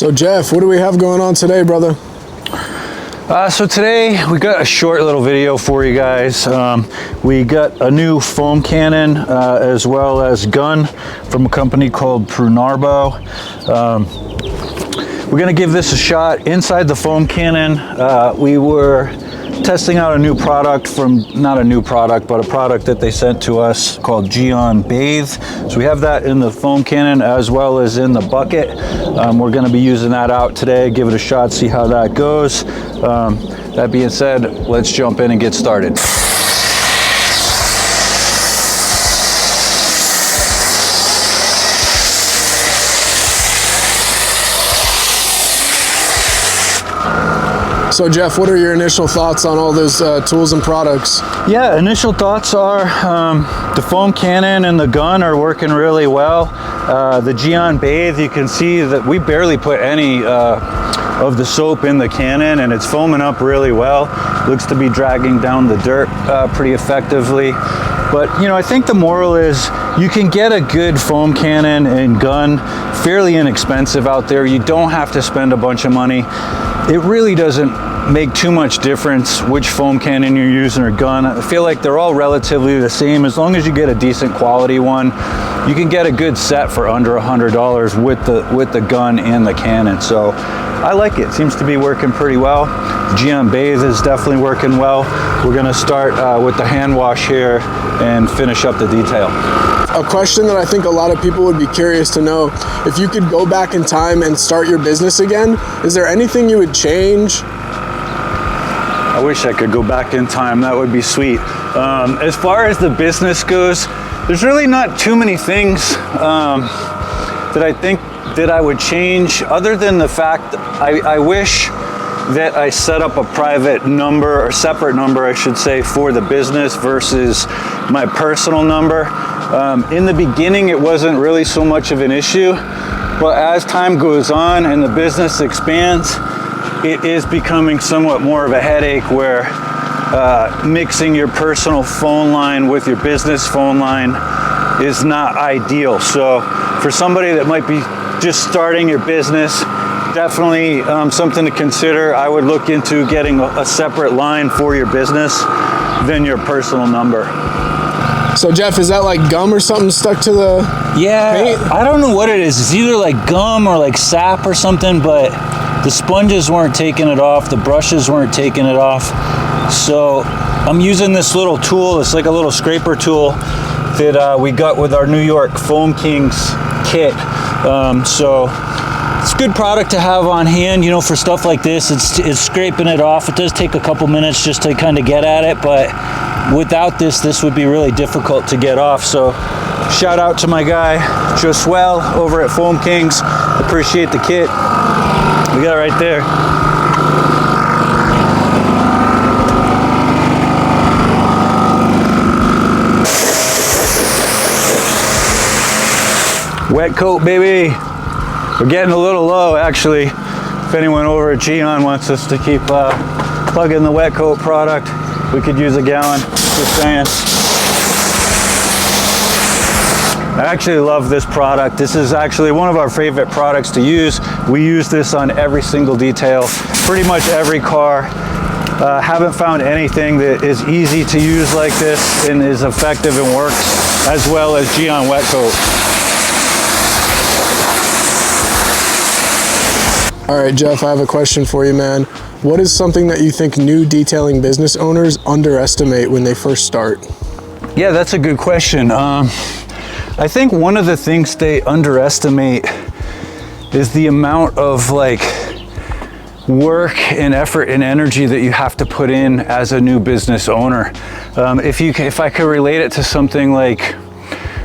So Jeff, what do we have going on today, brother? So today we got a short little video for you guys. We got a new foam cannon as well as gun from a company called Entrepreneurial. We're gonna give this a shot. Inside the foam cannon, we were testing out a new product from, not a new product, but a product that they sent to us called Geon Bathe. So we have that in the foam cannon as well as in the bucket. We're gonna be using that out today, give it a shot, see how that goes. That being said, let's jump in and get started. So Jeff, what are your initial thoughts on all those tools and products? Yeah, initial thoughts are the foam cannon and the gun are working really well. The Geon Bathe, you can see that we barely put any of the soap in the cannon and it's foaming up really well. Looks to be dragging down the dirt pretty effectively. But you know, I think the moral is you can get a good foam cannon and gun fairly inexpensive out there. You don't have to spend a bunch of money. It really doesn't make too much difference which foam cannon you're using or gun. I feel like they're all relatively the same. As long as you get a decent quality one, you can get a good set for under $100 with the gun and the cannon. So I like it. Seems to be working pretty well. Geon Bathe is definitely working well. We're gonna start with the hand wash here and finish up the detail. A question that I think a lot of people would be curious to know, if you could go back in time and start your business again, is there anything you would change? I wish I could go back in time. That would be sweet. As far as the business goes, there's really not too many things that I think that I would change, other than the fact I wish that I set up a private number, or separate number I should say, for the business versus my personal number. In the beginning it wasn't really so much of an issue, but as time goes on and the business expands, it is becoming somewhat more of a headache where mixing your personal phone line with your business phone line is not ideal. So for somebody that might be just starting your business, definitely something to consider. I would look into getting a separate line for your business than your personal number. So Jeff, is that like gum or something stuck to the paint? I don't know what it is. It's either like gum or like sap or something, but the sponges weren't taking it off, the brushes weren't taking it off. So I'm using this little tool. It's like a little scraper tool that we got with our New York Foam Kings kit. So it's a good product to have on hand, you know, for stuff like this. It's scraping it off. It does take a couple minutes just to kind of get at it, but without this would be really difficult to get off. So shout out to my guy Josuel over at Foam Kings. Appreciate the kit. We got it right there. Wet coat, baby. We're getting a little low, actually. If anyone over at Geon wants us to keep plugging the wet coat product, we could use a gallon. Just saying. I actually love this product. This is actually one of our favorite products to use. We use this on every single detail, pretty much every car. Haven't found anything that is easy to use like this and is effective and works as well as Geon Wet Coat. All right, Jeff, I have a question for you, man. What is something that you think new detailing business owners underestimate when they first start? Yeah, that's a good question. I think one of the things they underestimate is the amount of like work and effort and energy that you have to put in as a new business owner. If I could relate it to something like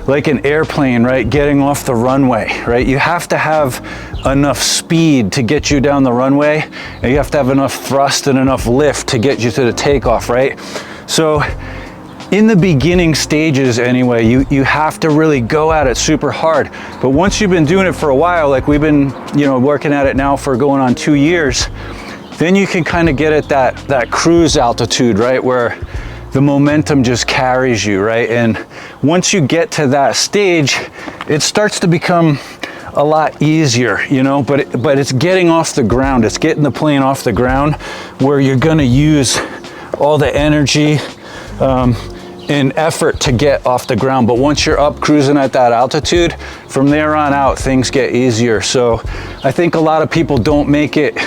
an airplane, right? Getting off the runway, right? You have to have enough speed to get you down the runway, and you have to have enough thrust and enough lift to get you to the takeoff, right? So in the beginning stages anyway, you have to really go at it super hard. But once you've been doing it for a while, like we've been, you know, working at it now for going on 2 years, then you can kind of get at that cruise altitude, right? Where the momentum just carries you, right? And once you get to that stage, it starts to become a lot easier, you know, but it's getting off the ground. It's getting the plane off the ground where you're going to use all the energy and effort to get off the ground. But once you're up cruising at that altitude, from there on out, things get easier. So I think a lot of people don't make it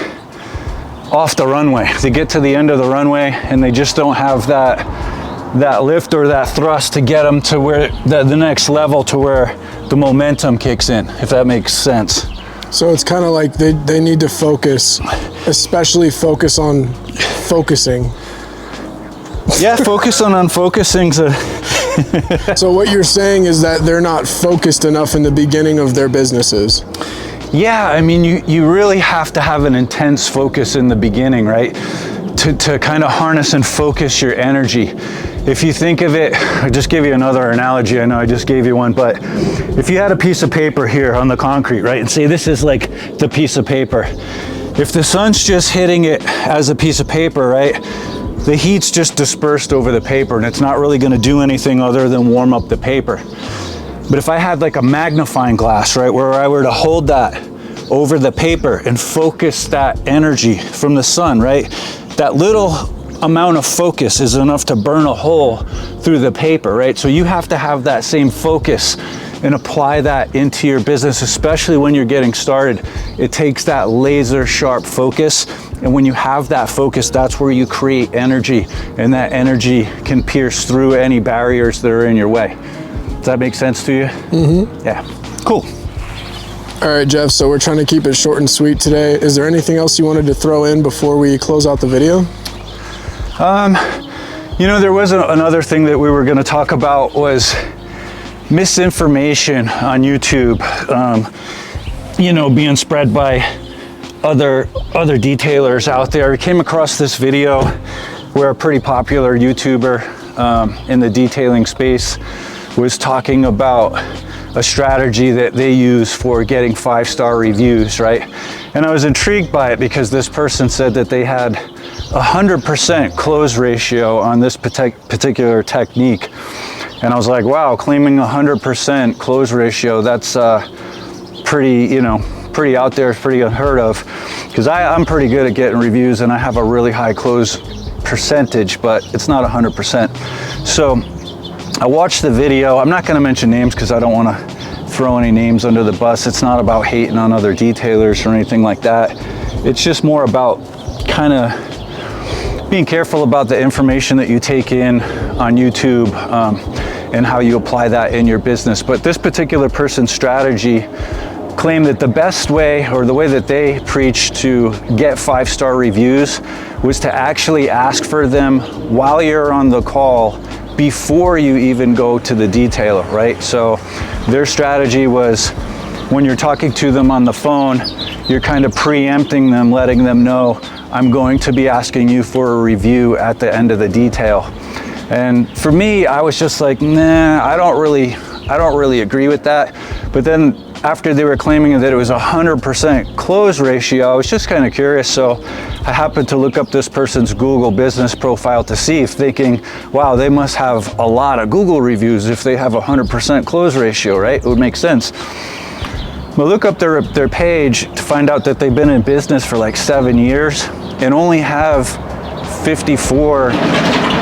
off the runway. They get to the end of the runway and they just don't have that lift or that thrust to get them to where the next level, to where the momentum kicks in, if that makes sense. So it's kind of like they need to focus, especially focus on focusing. Yeah, focus on unfocusing. So what you're saying is that they're not focused enough in the beginning of their businesses. Yeah, I mean, you really have to have an intense focus in the beginning, right? To kind of harness and focus your energy. If you think of it, I'll just give you another analogy. I know I just gave you one, but if you had a piece of paper here on the concrete, right, and say this is like the piece of paper. If the sun's just hitting it as a piece of paper, right, the heat's just dispersed over the paper and it's not really going to do anything other than warm up the paper. But if I had like a magnifying glass, right, where I were to hold that over the paper and focus that energy from the sun, right, that little amount of focus is enough to burn a hole through the paper, right? So you have to have that same focus and apply that into your business, especially when you're getting started. It takes that laser sharp focus, and when you have that focus, that's where you create energy, and that energy can pierce through any barriers that are in your way. Does that make sense to you? Mm-hmm. Yeah, cool. All right, Jeff, so we're trying to keep it short and sweet today. Is there anything else you wanted to throw in before we close out the video? You know, there was another thing that we were going to talk about, was misinformation on YouTube, you know, being spread by other detailers out there. I came across this video where a pretty popular YouTuber in the detailing space was talking about a strategy that they use for getting 5-star reviews, right? And I was intrigued by it because this person said that they had 100% close ratio on this particular technique. And I was like, wow, claiming 100% close ratio, that's pretty out there, pretty unheard of. Because I'm pretty good at getting reviews and I have a really high close percentage, but it's not 100%. So I watched the video. I'm not going to mention names because I don't want to throw any names under the bus. It's not about hating on other detailers or anything like that. It's just more about kind of being careful about the information that you take in on YouTube and how you apply that in your business. But this particular person's strategy claimed that the best way, or the way that they preach to get 5-star reviews, was to actually ask for them while you're on the call, before you even go to the detailer, right? So their strategy was, when you're talking to them on the phone, you're kind of preempting them, letting them know, I'm going to be asking you for a review at the end of the detail. And for me, I was just like, nah, I don't really agree with that. But then after they were claiming that it was 100% close ratio, I was just kind of curious. So I happened to look up this person's Google business profile to see, thinking, wow, they must have a lot of Google reviews if they have 100% close ratio, right? It would make sense. But look up their page to find out that they've been in business for like 7 years and only have 54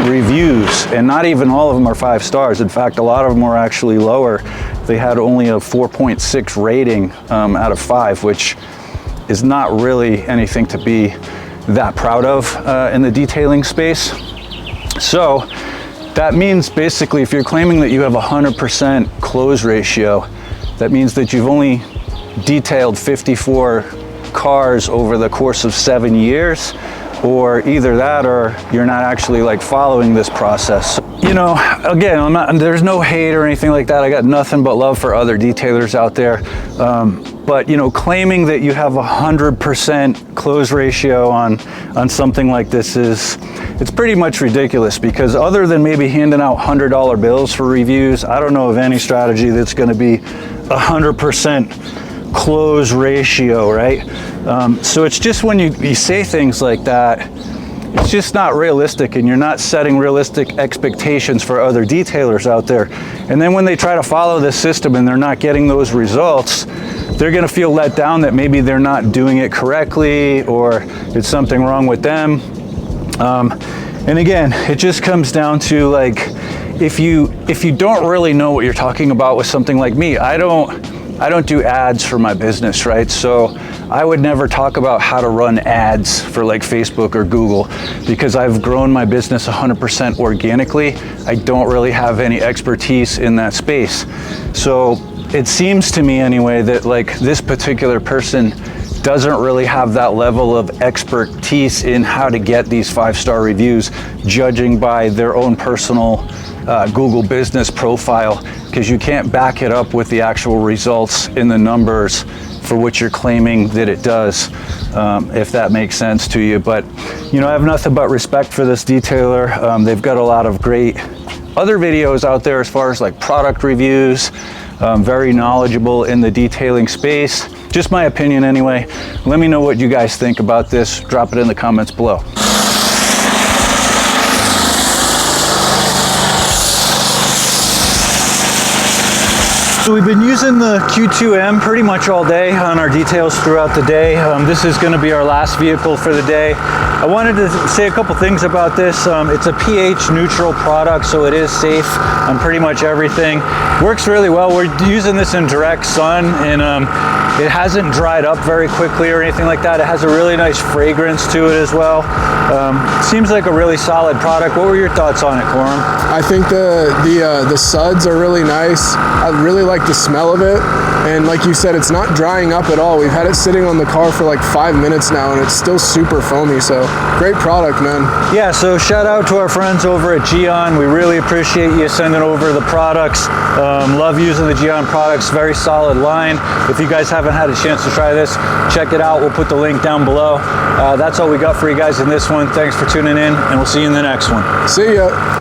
reviews, and not even all of them are 5 stars. In fact, a lot of them are actually lower. They had only a 4.6 rating out of 5, which is not really anything to be that proud of in the detailing space. So that means basically, if you're claiming that you have 100% close ratio, that means that you've only detailed 54 cars over the course of 7 years, or either that or you're not actually like following this process. You know, again, there's no hate or anything like that. I got nothing but love for other detailers out there. But you know, claiming that you have 100% close ratio on something like this it's pretty much ridiculous, because other than maybe handing out $100 bills for reviews, I don't know of any strategy that's going to be 100% close ratio, right? So it's just when you say things like that, it's just not realistic, and you're not setting realistic expectations for other detailers out there. And then when they try to follow this system and they're not getting those results, they're gonna feel let down that maybe they're not doing it correctly or it's something wrong with them. And again, it just comes down to like, if you don't really know what you're talking about with something like me, I don't do ads for my business, right? So I would never talk about how to run ads for like Facebook or Google, because I've grown my business 100% organically. I don't really have any expertise in that space. So it seems to me anyway that like this particular person doesn't really have that level of expertise in how to get these 5-star reviews, judging by their own personal Google business profile, because you can't back it up with the actual results in the numbers for which you're claiming that it does, if that makes sense to you. But you know, I have nothing but respect for this detailer. They've got a lot of great other videos out there as far as like product reviews, very knowledgeable in the detailing space. Just my opinion anyway. Let me know what you guys think about this. Drop it in the comments below. So we've been using the Q2M pretty much all day on our details throughout the day. This is going to be our last vehicle for the day. I wanted to say a couple things about this. It's a pH neutral product, so it is safe on pretty much everything. Works really well. We're using this in direct sun, and it hasn't dried up very quickly or anything like that. It has a really nice fragrance to it as well. Seems like a really solid product. What were your thoughts on it, Corum? I think the suds are really nice. I really like the smell of it, and like you said, it's not drying up at all. We've had it sitting on the car for like 5 minutes now, and it's still super foamy. So great product, man. Yeah, so shout out to our friends over at Geon. We really appreciate you sending over the products. Love using the Geon products. Very solid line. If you guys haven't had a chance to try this, check it out. We'll put the link down below. That's all we got for you guys in this one. Thanks for tuning in, and we'll see you in the next one. See ya.